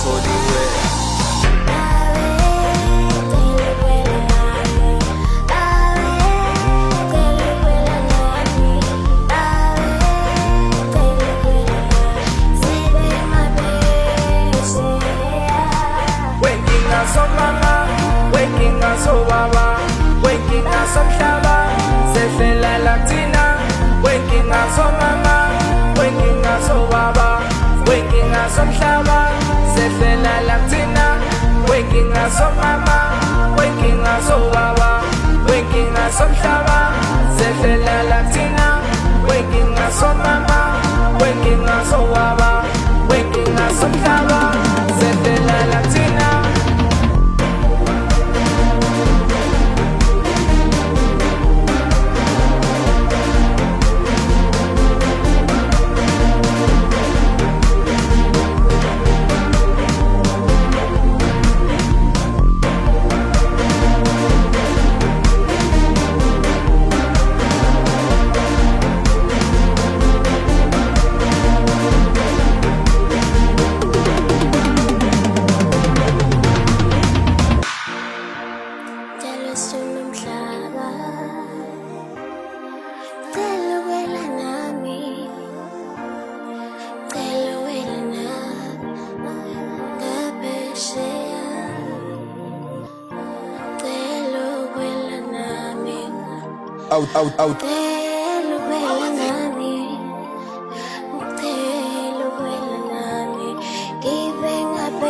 soliwe. Waking us so baba, waking us some shaba, sefela latina, waking us so mama, waking us so baba, waking us some shaba, sefela latina, waking us so mama, waking us so baba, waking us some shaba, sefela latina, waking us so mama, waking us so baba, waking us some shaba, sefela latina. Out. Giving up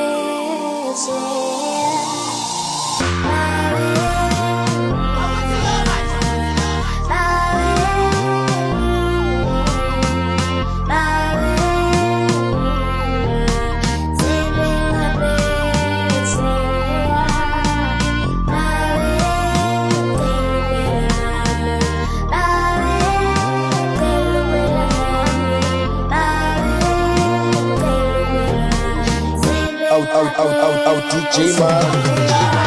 Out, DJ man.